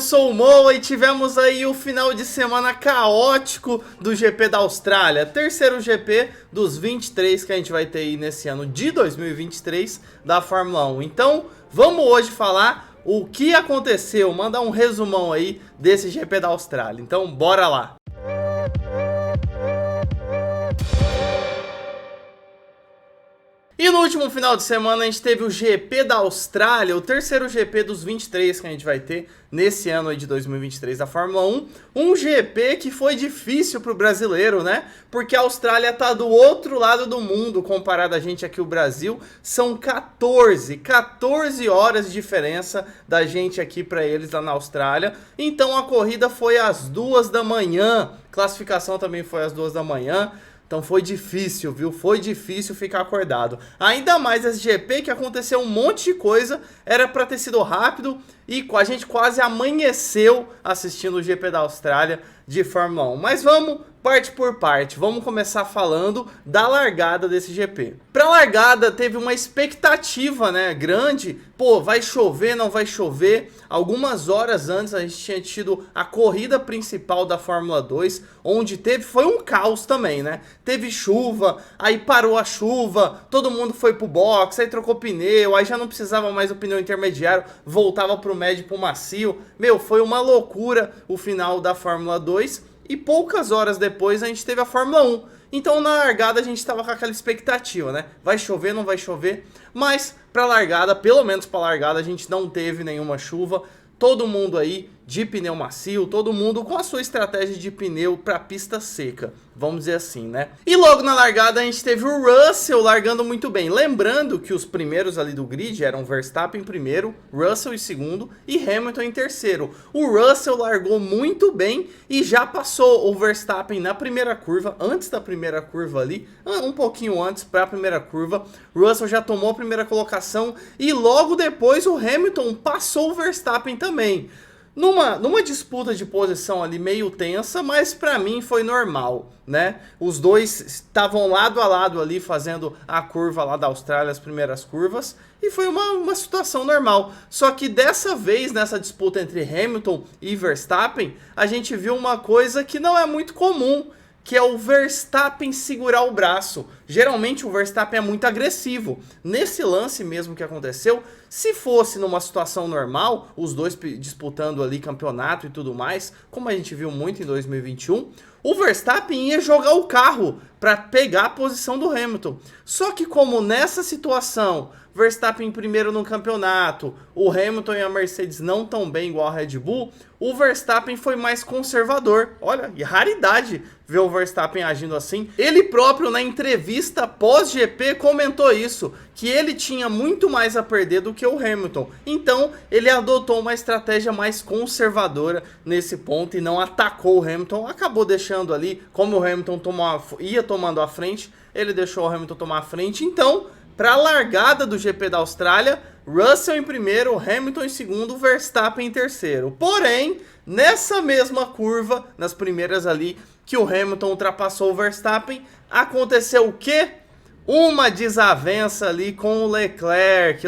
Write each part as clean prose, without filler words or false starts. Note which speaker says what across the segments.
Speaker 1: sou o Moa e tivemos aí o final de semana caótico do GP da Austrália. Terceiro GP dos 23 que a gente vai ter aí nesse ano de 2023 da Fórmula 1. Então, vamos hoje falar o que aconteceu, mandar um resumão aí desse GP da Austrália. Então, bora lá! E no último final de semana a gente teve o GP da Austrália, o terceiro GP dos 23 que a gente vai ter nesse ano aí de 2023 da Fórmula 1. Um GP que foi difícil pro brasileiro, né? Porque a Austrália tá do outro lado do mundo comparado a gente aqui o Brasil. São 14 horas de diferença da gente aqui para eles lá na Austrália. Então a corrida foi às 2 da manhã, classificação também foi às 2 da manhã. Então foi difícil, viu? Foi difícil ficar acordado. Ainda mais esse GP que aconteceu um monte de coisa. Era pra ter sido rápido e a gente quase amanheceu assistindo o GP da Austrália de Fórmula 1. Mas vamos parte por parte. Vamos começar falando da largada desse GP. Pra largada teve uma expectativa, né, grande. Pô, vai chover, não vai chover? Algumas horas antes a gente tinha tido a corrida principal da Fórmula 2, onde foi um caos também, né? Teve chuva, aí parou a chuva, todo mundo foi pro box, aí trocou pneu, aí já não precisava mais do pneu intermediário, voltava pro médio e pro macio. Meu, foi uma loucura o final da Fórmula 2. E poucas horas depois a gente teve a Fórmula 1. Então na largada a gente estava com aquela expectativa, né? Vai chover, não vai chover? Mas pra largada, pelo menos pra largada, a gente não teve nenhuma chuva. Todo mundo aí de pneu macio, todo mundo com a sua estratégia de pneu para pista seca, vamos dizer assim, né? E logo na largada a gente teve o Russell largando muito bem. Lembrando que os primeiros ali do grid eram Verstappen em primeiro, Russell em segundo e Hamilton em terceiro. O Russell largou muito bem e já passou o Verstappen na primeira curva, antes da primeira curva ali, um pouquinho antes para a primeira curva. Russell já tomou a primeira colocação e logo depois o Hamilton passou o Verstappen também. Numa disputa de posição ali meio tensa, mas pra mim foi normal, né? Os dois estavam lado a lado ali fazendo a curva lá da Austrália, as primeiras curvas, e foi uma situação normal. Só que dessa vez, nessa disputa entre Hamilton e Verstappen, a gente viu uma coisa que não é muito comum, que é o Verstappen segurar o braço. Geralmente o Verstappen é muito agressivo. Nesse lance mesmo que aconteceu, se fosse numa situação normal, os dois disputando ali campeonato e tudo mais, como a gente viu muito em 2021, o Verstappen ia jogar o carro para pegar a posição do Hamilton. Só que como nessa situação, Verstappen em primeiro no campeonato, o Hamilton e a Mercedes não tão bem igual a Red Bull, o Verstappen foi mais conservador. Olha, e raridade ver o Verstappen agindo assim. Ele próprio na entrevista pós-GP comentou isso, que ele tinha muito mais a perder do que o Hamilton. Então ele adotou uma estratégia mais conservadora nesse ponto e não atacou o Hamilton. Acabou deixando ali, como o Hamilton ia tomando a frente, ele deixou o Hamilton tomar a frente. Então, para a largada do GP da Austrália, Russell em primeiro, Hamilton em segundo, Verstappen em terceiro. Porém, nessa mesma curva, nas primeiras ali, que o Hamilton ultrapassou o Verstappen, aconteceu o quê? Uma desavença ali com o Leclerc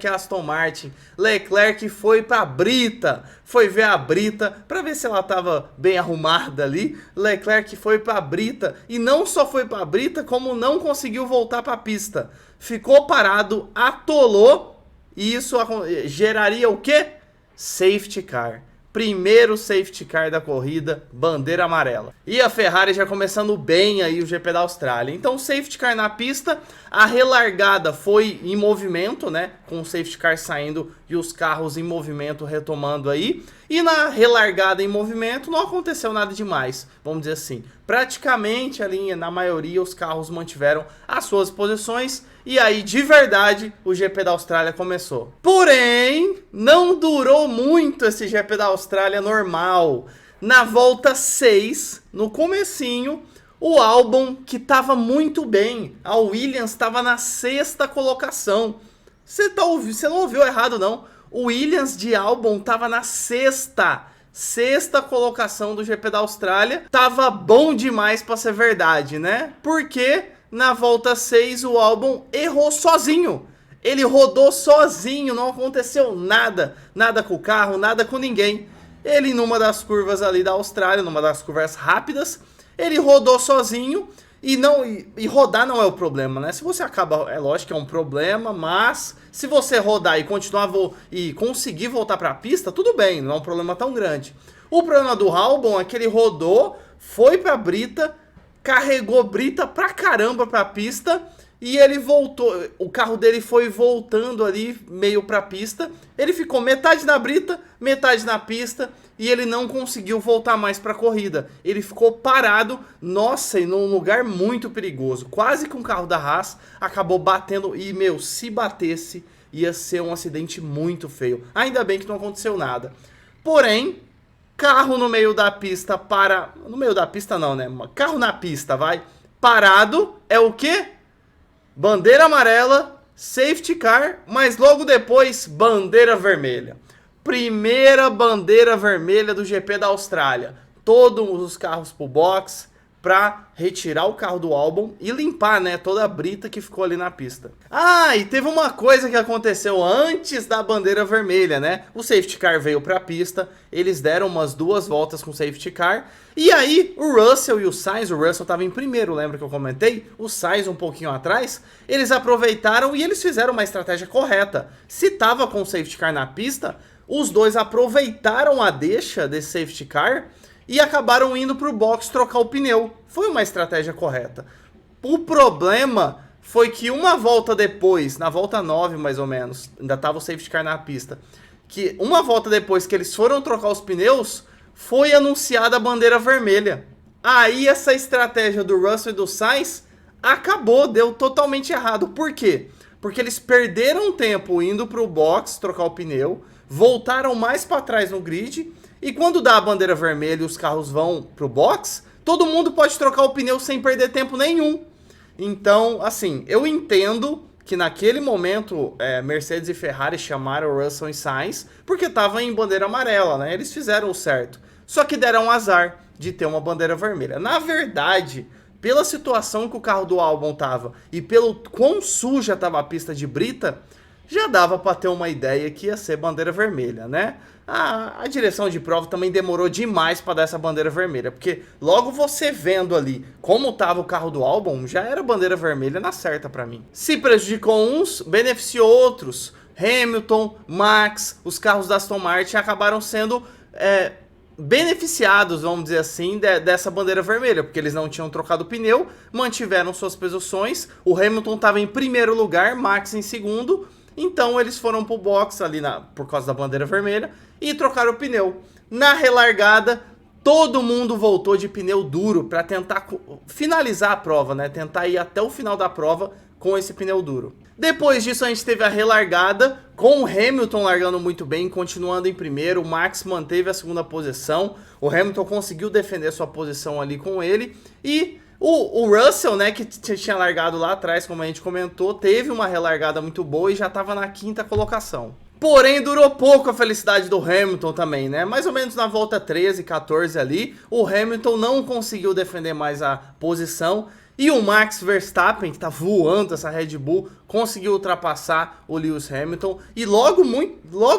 Speaker 1: e Aston Martin. Leclerc foi pra Brita, foi ver a Brita para ver se ela tava bem arrumada ali. Leclerc foi pra Brita e não só foi pra Brita, como não conseguiu voltar pra pista. Ficou parado, atolou e isso geraria o quê? Safety car. Primeiro safety car da corrida, bandeira amarela. E a Ferrari já começando bem aí o GP da Austrália. Então safety car na pista, a relargada foi em movimento, né? Com o safety car saindo e os carros em movimento retomando aí. E na relargada em movimento não aconteceu nada demais, vamos dizer assim. Praticamente ali na maioria os carros mantiveram as suas posições. E aí, de verdade, o GP da Austrália começou. Porém, não durou muito esse GP da Austrália normal. Na volta 6, no comecinho, o Albon, que estava muito bem, a Williams estava na 6ª colocação. Você não ouviu errado, não. O Williams de Albon estava na 6ª colocação do GP da Austrália. Tava bom demais para ser verdade, né? Porque na volta 6 o Albon errou sozinho. Ele rodou sozinho, não aconteceu nada. Nada com o carro, nada com ninguém. ele numa das curvas ali da Austrália, numa das curvas rápidas, ele rodou sozinho. E rodar não é o problema, né? Se você acaba, é lógico que é um problema, mas se você rodar e continuar e conseguir voltar para a pista, tudo bem, não é um problema tão grande. O problema do Albon é que ele rodou, foi para a brita, carregou brita pra caramba para a pista e ele voltou, o carro dele foi voltando ali meio para a pista, ele ficou metade na brita, metade na pista. E ele não conseguiu voltar mais para a corrida. Ele ficou parado, nossa, e num lugar muito perigoso. Quase que um carro da Haas acabou batendo. E, meu, se batesse, ia ser um acidente muito feio. Ainda bem que não aconteceu nada. Porém, carro no meio da pista para... No meio da pista não, né? Carro na pista, vai. Parado é o quê? Bandeira amarela, safety car, mas logo depois, bandeira vermelha. Primeira bandeira vermelha do GP da Austrália. Todos os carros pro box para retirar o carro do Albon e limpar, né, toda a brita que ficou ali na pista. Ah, e teve uma coisa que aconteceu antes da bandeira vermelha, né? O safety car veio para a pista, eles deram umas 2 voltas com o safety car. E aí o Russell e o Sainz, o Russell estava em primeiro, lembra que eu comentei? O Sainz um pouquinho atrás. Eles aproveitaram e eles fizeram uma estratégia correta. Se tava com o safety car na pista, os dois aproveitaram a deixa desse safety car e acabaram indo para o box trocar o pneu. Foi uma estratégia correta. O problema foi que uma volta depois, na volta 9 mais ou menos, ainda estava o safety car na pista, que uma volta depois que eles foram trocar os pneus, foi anunciada a bandeira vermelha. Aí essa estratégia do Russell e do Sainz acabou, deu totalmente errado. Por quê? Porque eles perderam tempo indo para o box trocar o pneu, voltaram mais para trás no grid, e quando dá a bandeira vermelha e os carros vão pro box, todo mundo pode trocar o pneu sem perder tempo nenhum. Então, assim, eu entendo que naquele momento Mercedes e Ferrari chamaram o Russell e Sainz porque estava em bandeira amarela, né? Eles fizeram o certo. Só que deram azar de ter uma bandeira vermelha. Na verdade, pela situação que o carro do Albon tava e pelo quão suja estava a pista de brita, já dava para ter uma ideia que ia ser bandeira vermelha, né? A direção de prova também demorou demais para dar essa bandeira vermelha, porque logo você vendo ali como estava o carro do Albon, já era bandeira vermelha na certa para mim. Se prejudicou uns, beneficiou outros. Hamilton, Max, os carros da Aston Martin acabaram sendo beneficiados, vamos dizer assim, dessa bandeira vermelha, porque eles não tinham trocado o pneu, mantiveram suas posições. O Hamilton estava em primeiro lugar, Max em segundo. Então eles foram pro box ali por causa da bandeira vermelha e trocaram o pneu. Na relargada, todo mundo voltou de pneu duro para tentar finalizar a prova, né? Tentar ir até o final da prova com esse pneu duro. Depois disso a gente teve a relargada, com o Hamilton largando muito bem, continuando em primeiro. O Max manteve a segunda posição. O Hamilton conseguiu defender sua posição ali com ele. E o Russell, né, que tinha largado lá atrás, como a gente comentou, teve uma relargada muito boa e já estava na 5ª colocação. Porém, durou pouco a felicidade do Hamilton também, né? Mais ou menos na volta 13, 14 ali, o Hamilton não conseguiu defender mais a posição. E o Max Verstappen, que tá voando essa Red Bull, conseguiu ultrapassar o Lewis Hamilton. E logo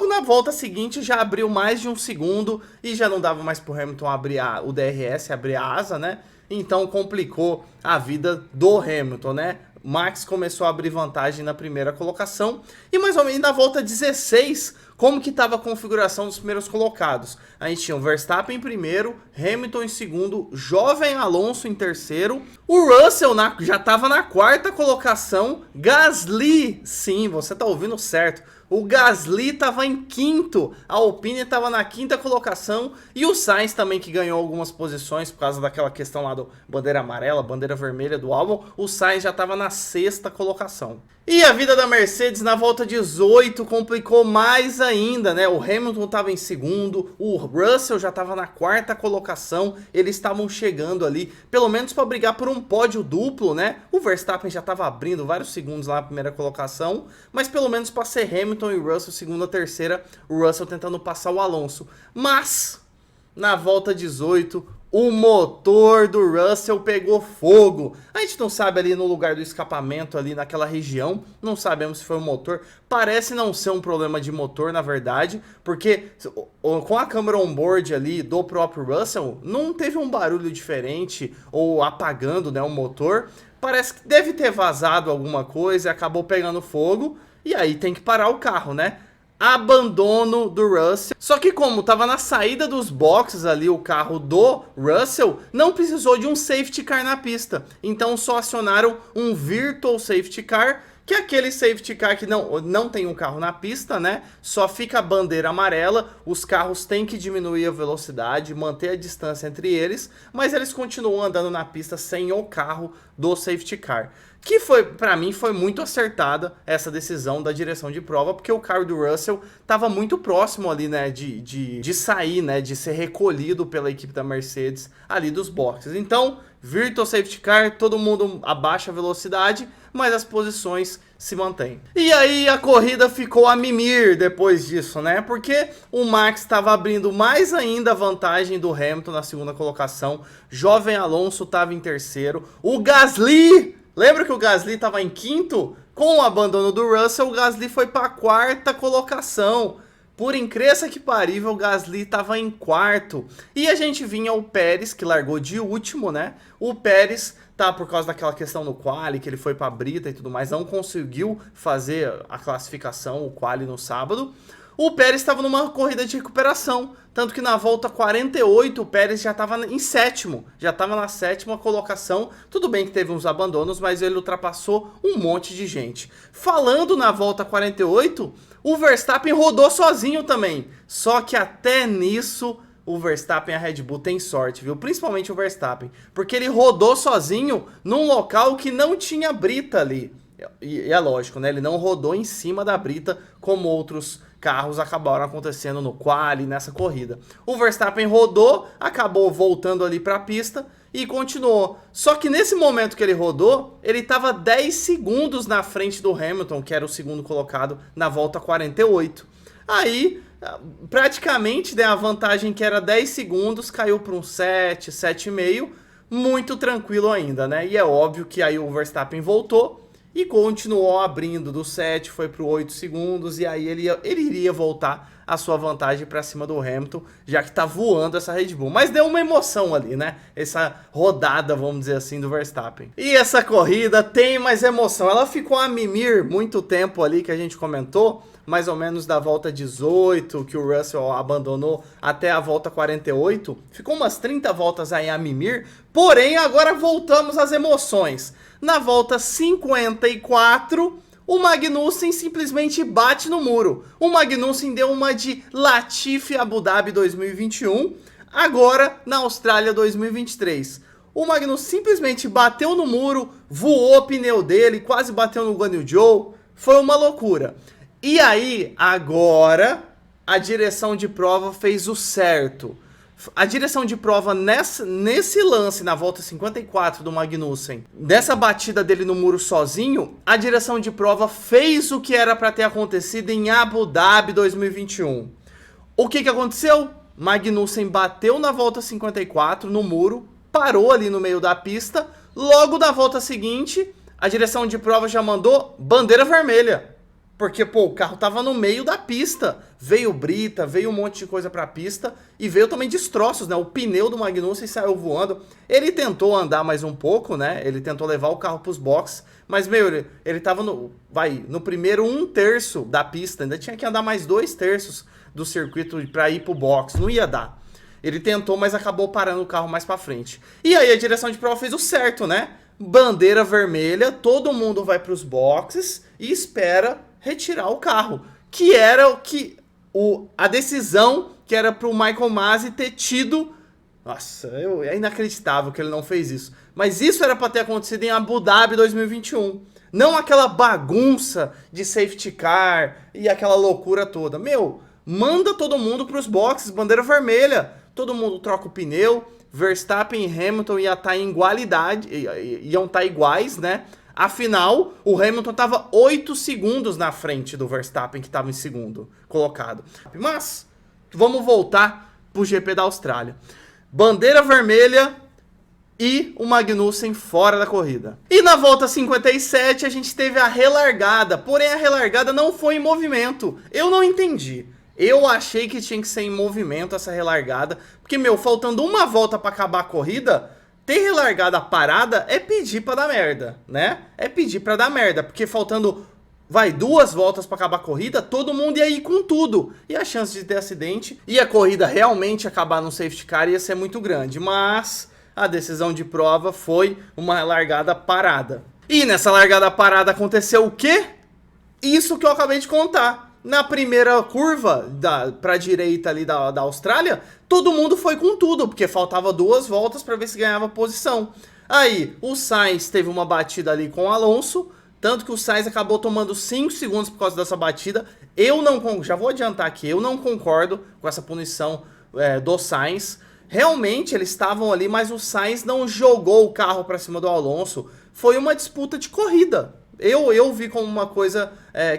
Speaker 1: na volta seguinte já abriu mais de 1 segundo e já não dava mais pro Hamilton abrir o DRS, abrir a asa, né? Então complicou a vida do Hamilton, né? Max começou a abrir vantagem na primeira colocação. E mais ou menos na volta 16, como que estava a configuração dos primeiros colocados? A gente tinha o Verstappen em primeiro, Hamilton em segundo, Jovem Alonso em terceiro. O Russell já estava na 4ª colocação. Gasly, sim, você tá ouvindo certo. O Gasly estava em 5º, a Alpine estava na 5ª colocação e o Sainz também, que ganhou algumas posições por causa daquela questão lá do bandeira amarela, bandeira vermelha do Albon, o Sainz já estava na 6ª colocação. E a vida da Mercedes na volta 18 complicou mais ainda, né? O Hamilton estava em segundo, o Russell já estava na 4ª colocação, eles estavam chegando ali, pelo menos para brigar por um pódio duplo, né? O Verstappen já estava abrindo vários segundos lá na primeira colocação, mas pelo menos para ser Hamilton e Russell segunda, terceira, o Russell tentando passar o Alonso. Mas na volta 18, o motor do Russell pegou fogo. A gente não sabe ali no lugar do escapamento, ali naquela região, não sabemos se foi o motor. Parece não ser um problema de motor, na verdade, porque com a câmera on-board ali do próprio Russell, não teve um barulho diferente ou apagando, né, o motor. Parece que deve ter vazado alguma coisa e acabou pegando fogo, e aí tem que parar o carro, né? Abandono do Russell. Só que como tava na saída dos boxes ali o carro do Russell, não precisou de um safety car na pista. Então só acionaram um virtual safety car, que é aquele safety car que não tem um carro na pista, né? Só fica a bandeira amarela, os carros têm que diminuir a velocidade, manter a distância entre eles, mas eles continuam andando na pista sem o carro do safety car. Que foi, pra mim, foi muito acertada essa decisão da direção de prova, porque o carro do Russell estava muito próximo ali, né, de sair, né, de ser recolhido pela equipe da Mercedes ali dos boxes. Então, virtual safety car, todo mundo abaixa a velocidade, mas as posições se mantêm. E aí a corrida ficou a mimir depois disso, né, porque o Max estava abrindo mais ainda a vantagem do Hamilton na segunda colocação, Jovem Alonso estava em terceiro, o Gasly... Lembra que o Gasly estava em quinto? Com o abandono do Russell, o Gasly foi para a quarta colocação. Por incrível que parível, o Gasly estava em quarto. E a gente vinha o Pérez, que largou de último, né? O Pérez, tá, por causa daquela questão no quali, que ele foi para a brita e tudo mais, não conseguiu fazer a classificação, o quali no sábado. O Pérez estava numa corrida de recuperação, tanto que na volta 48 o Pérez já estava em sétimo, já estava na sétima colocação. Tudo bem que teve uns abandonos, mas ele ultrapassou um monte de gente. Falando na volta 48, o Verstappen rodou sozinho também, só que até nisso o Verstappen e a Red Bull tem sorte, viu? Principalmente o Verstappen, porque ele rodou sozinho num local que não tinha brita ali. E é lógico, né? Ele não rodou em cima da brita como outros carros acabaram acontecendo no quali, nessa corrida. O Verstappen rodou, acabou voltando ali para a pista e continuou. Só que nesse momento que ele rodou, ele estava 10 segundos na frente do Hamilton, que era o segundo colocado na volta 48. Aí, praticamente, né, a vantagem que era 10 segundos caiu para um 7, 7,5, muito tranquilo ainda, né? E é óbvio que aí o Verstappen voltou e continuou abrindo do 7, foi para 8 segundos, e aí ele iria voltar a sua vantagem para cima do Hamilton, já que tá voando essa Red Bull. Mas deu uma emoção ali, né? Essa rodada, vamos dizer assim, do Verstappen. E essa corrida tem mais emoção. Ela ficou a mimir muito tempo ali, que a gente comentou, mais ou menos da volta 18, que o Russell abandonou, até a volta 48. Ficou umas 30 voltas aí a mimir, porém agora voltamos às emoções. Na volta 54, o Magnussen simplesmente bate no muro. O Magnussen deu uma de Latifi Abu Dhabi 2021, agora na Austrália 2023. O Magnussen simplesmente bateu no muro, voou o pneu dele, quase bateu no Guan Yu Zhou. Foi uma loucura. E aí, agora, a direção de prova fez o certo. A direção de prova nesse lance, na volta 54 do Magnussen, dessa batida dele no muro sozinho, a direção de prova fez o que era para ter acontecido em Abu Dhabi 2021. O que aconteceu? Magnussen bateu na volta 54 no muro, parou ali no meio da pista, logo na volta seguinte, a direção de prova já mandou bandeira vermelha. Porque, pô, o carro tava no meio da pista. Veio brita, veio um monte de coisa pra pista e veio também destroços, né? O pneu do Magnussen saiu voando. Ele tentou andar mais um pouco, né? Ele tentou levar o carro pros boxes, mas, meu, ele tava no primeiro 1/3 da pista. Ainda tinha que andar mais 2/3 do circuito pra ir pro box. Não ia dar. Ele tentou, mas acabou parando o carro mais pra frente. E aí a direção de prova fez o certo, né? Bandeira vermelha, todo mundo vai pros boxes e espera retirar o carro, que era a decisão que era pro Michael Masi ter tido. Nossa, é inacreditável que ele não fez isso, mas isso era para ter acontecido em Abu Dhabi 2021, não aquela bagunça de safety car e aquela loucura toda. Meu, manda todo mundo pros boxes, bandeira vermelha, todo mundo troca o pneu. Verstappen e Hamilton iam estar iguais, né? Afinal, o Hamilton estava 8 segundos na frente do Verstappen, que estava em segundo colocado. Mas, vamos voltar para o GP da Austrália. bandeira vermelha e o Magnussen fora da corrida. E na volta 57 a gente teve a relargada, porém a relargada não foi em movimento. Eu não entendi. Eu achei que tinha que ser em movimento essa relargada, porque, faltando uma volta pra acabar a corrida, ter relargada parada é pedir pra dar merda, né? É pedir pra dar merda, porque faltando, 2 voltas pra acabar a corrida, todo mundo ia ir com tudo. E a chance de ter acidente e a corrida realmente acabar no safety car ia ser muito grande, mas a decisão de prova foi uma largada parada. E nessa largada parada aconteceu o quê? Isso que eu acabei de contar. Na primeira curva, pra direita ali da Austrália, todo mundo foi com tudo, porque faltava 2 voltas para ver se ganhava posição. Aí, o Sainz teve uma batida ali com o Alonso, tanto que o Sainz acabou tomando 5 segundos por causa dessa batida. Já vou adiantar aqui, eu não concordo com essa punição do Sainz. Realmente, eles estavam ali, mas o Sainz não jogou o carro para cima do Alonso. Foi uma disputa de corrida. Eu vi como uma coisa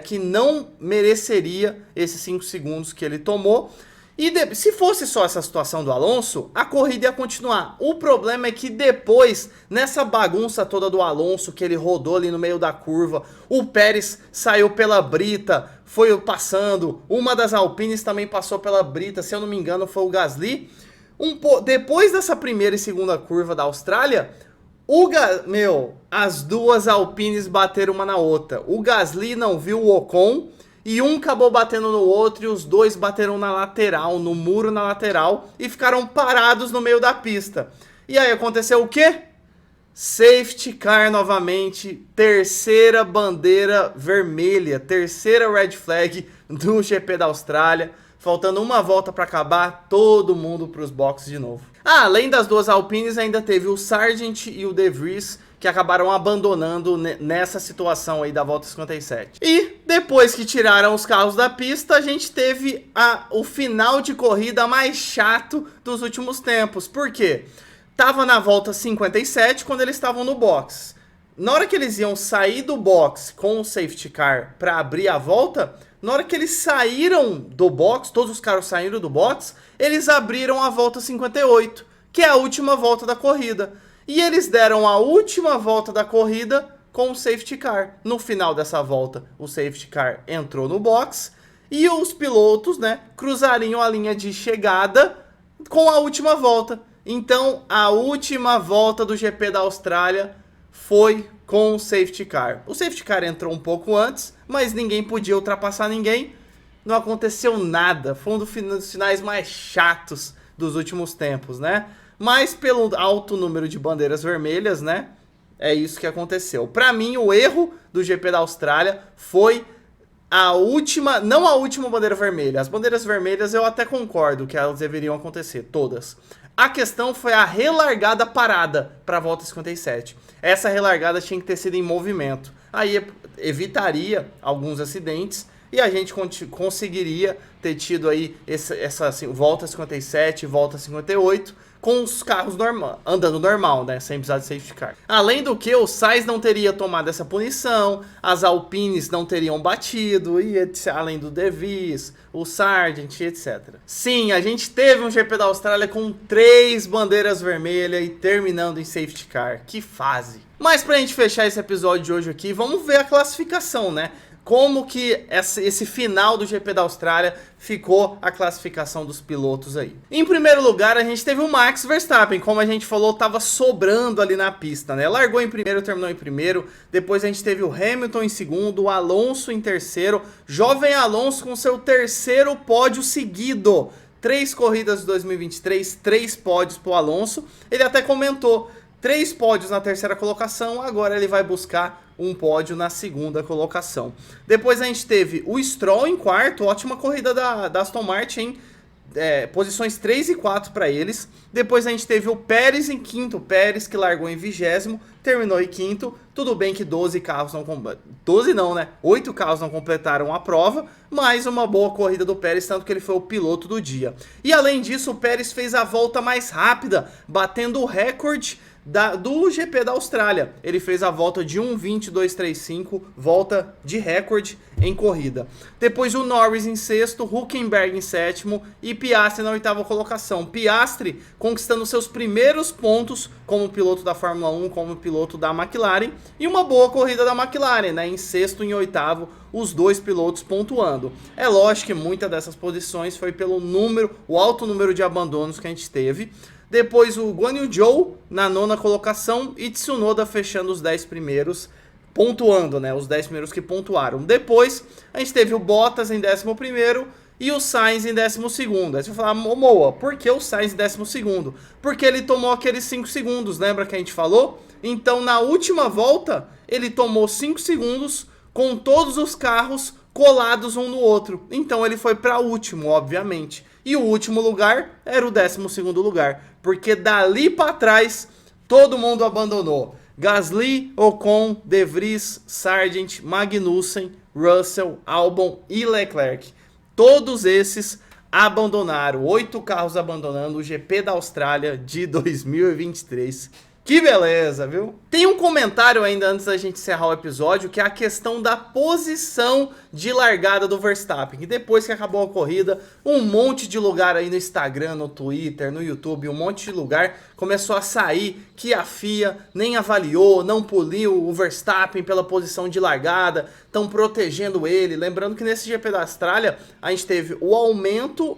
Speaker 1: que não mereceria esses 5 segundos que ele tomou. E se fosse só essa situação do Alonso, a corrida ia continuar. O problema é que depois, nessa bagunça toda do Alonso, que ele rodou ali no meio da curva, o Pérez saiu pela brita, foi passando, uma das Alpines também passou pela brita, se eu não me engano foi o Gasly. Depois dessa primeira e segunda curva da Austrália, as 2 Alpines bateram uma na outra. O Gasly não viu o Ocon e um acabou batendo no outro e os 2 bateram na lateral, no muro na lateral e ficaram parados no meio da pista. E aí aconteceu o quê? Safety car novamente, terceira bandeira vermelha, terceira red flag do GP da Austrália. Faltando uma volta para acabar, todo mundo para os boxes de novo. Além das 2 Alpines, ainda teve o Sargent e o De Vries, que acabaram abandonando nessa situação aí da volta 57. E depois que tiraram os carros da pista, a gente teve o final de corrida mais chato dos últimos tempos. Por quê? Tava na volta 57 quando eles estavam no box. Na hora que eles iam sair do box com o safety car para abrir a volta, na hora que eles saíram do box, todos os carros saíram do box, eles abriram a volta 58, que é a última volta da corrida. E eles deram a última volta da corrida com o safety car. No final dessa volta, o safety car entrou no box e os pilotos, cruzariam a linha de chegada com a última volta. Então, a última volta do GP da Austrália foi com o safety car. O safety car entrou um pouco antes, mas ninguém podia ultrapassar ninguém. Não aconteceu nada. Foi um dos finais mais chatos dos últimos tempos, Mas pelo alto número de bandeiras vermelhas, é isso que aconteceu. Para mim, o erro do GP da Austrália foi não a última bandeira vermelha. As bandeiras vermelhas eu até concordo que elas deveriam acontecer, todas. A questão foi a relargada parada para a volta 57. Essa relargada tinha que ter sido em movimento. Aí evitaria alguns acidentes e a gente conseguiria ter tido aí essa volta 57 e volta 58 com os carros andando normal, sem precisar de safety car. Além do que, o Sainz não teria tomado essa punição, as Alpines não teriam batido, e além do De Vries, o Sargent, etc. Sim, a gente teve um GP da Austrália com 3 bandeiras vermelhas e terminando em safety car. Que fase! Mas pra gente fechar esse episódio de hoje aqui, vamos ver a classificação, Como que esse final do GP da Austrália ficou a classificação dos pilotos aí. Em primeiro lugar, a gente teve o Max Verstappen, como a gente falou, estava sobrando ali na pista, Largou em primeiro, terminou em primeiro. Depois a gente teve o Hamilton em segundo, o Alonso em terceiro. Jovem Alonso com seu terceiro pódio seguido. 3 corridas de 2023, 3 pódios pro Alonso. Ele até comentou, 3 pódios na terceira colocação, agora ele vai buscar um pódio na segunda colocação. Depois a gente teve o Stroll em quarto, ótima corrida da Aston Martin, posições 3 e 4 para eles. Depois a gente teve o Pérez em quinto, o Pérez que largou em 20º, terminou em quinto. Tudo bem que 8 carros não completaram a prova, mas uma boa corrida do Pérez, tanto que ele foi o piloto do dia. E além disso, o Pérez fez a volta mais rápida, batendo o recorde do GP da Austrália. Ele fez a volta de 1:22:35, volta de recorde em corrida. Depois o Norris em sexto, Hülkenberg em sétimo e Piastri na oitava colocação. Piastri conquistando seus primeiros pontos como piloto da Fórmula 1, como piloto da McLaren, e uma boa corrida da McLaren, né? Em sexto e em oitavo, os dois pilotos pontuando. É lógico que muitas dessas posições foi pelo o alto número de abandonos que a gente teve. Depois o Guan Yu Zhou na nona colocação e Tsunoda fechando os 10 primeiros, pontuando, né? Os 10 primeiros que pontuaram. Depois a gente teve o Bottas em 11º e o Sainz em 12º. Aí você vai falar, Momoa, por que o Sainz em 12º? Porque ele tomou aqueles 5 segundos, lembra que a gente falou? Então na última volta ele tomou 5 segundos com todos os carros colados um no outro. Então ele foi para último, obviamente. E o último lugar era o 12º lugar, porque dali para trás todo mundo abandonou. Gasly, Ocon, De Vries, Sargent, Magnussen, Russell, Albon e Leclerc. Todos esses abandonaram, 8 carros abandonando o GP da Austrália de 2023. Que beleza, viu? Tem um comentário ainda antes da gente encerrar o episódio, que é a questão da posição de largada do Verstappen. Que depois que acabou a corrida, um monte de lugar aí no Instagram, no Twitter, no YouTube, um monte de lugar começou a sair que a FIA nem avaliou, não puniu o Verstappen pela posição de largada, estão protegendo ele. Lembrando que nesse GP da Austrália, a gente teve o aumento,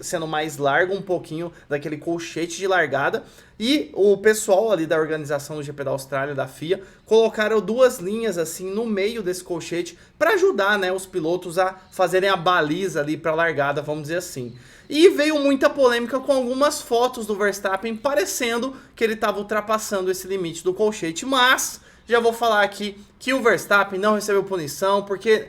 Speaker 1: sendo mais largo um pouquinho daquele colchete de largada, e o pessoal ali da organização do GP da Austrália, da FIA, colocaram 2 linhas assim no meio desse colchete para ajudar, né, os pilotos a fazerem a baliza ali para a largada, vamos dizer assim. E veio muita polêmica com algumas fotos do Verstappen parecendo que ele estava ultrapassando esse limite do colchete, mas já vou falar aqui que o Verstappen não recebeu punição porque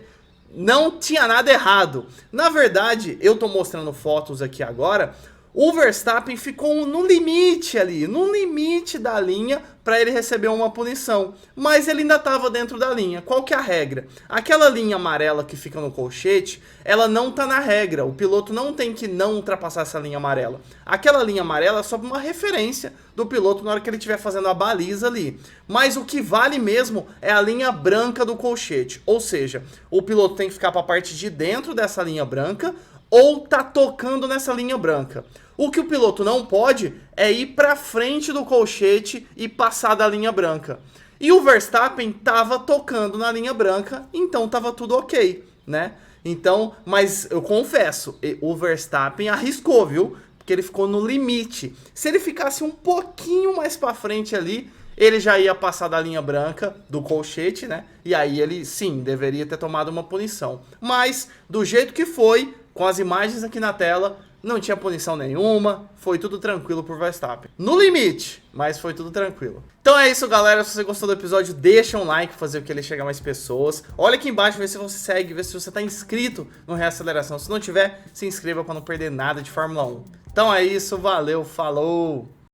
Speaker 1: não tinha nada errado. Na verdade, eu tô mostrando fotos aqui agora. O Verstappen ficou no limite ali, no limite da linha para ele receber uma punição, mas ele ainda estava dentro da linha. Qual que é a regra? Aquela linha amarela que fica no colchete, ela não tá na regra, o piloto não tem que não ultrapassar essa linha amarela. Aquela linha amarela é só uma referência do piloto na hora que ele estiver fazendo a baliza ali, mas o que vale mesmo é a linha branca do colchete, ou seja, o piloto tem que ficar para a parte de dentro dessa linha branca, ou tá tocando nessa linha branca. O que o piloto não pode é ir para frente do colchete e passar da linha branca. E o Verstappen tava tocando na linha branca, então tava tudo ok, né? Então, mas eu confesso, o Verstappen arriscou, viu? Porque ele ficou no limite. Se ele ficasse um pouquinho mais para frente ali, ele já ia passar da linha branca do colchete, né? E aí ele, sim, deveria ter tomado uma punição. Mas, do jeito que foi, com as imagens aqui na tela, não tinha punição nenhuma, foi tudo tranquilo por Verstappen. No limite, mas foi tudo tranquilo. Então é isso, galera. Se você gostou do episódio, deixa um like, fazer o que ele chegar a mais pessoas. Olha aqui embaixo, vê se você segue, vê se você tá inscrito no Reaceleração. Se não tiver, se inscreva para não perder nada de Fórmula 1. Então é isso, valeu, falou!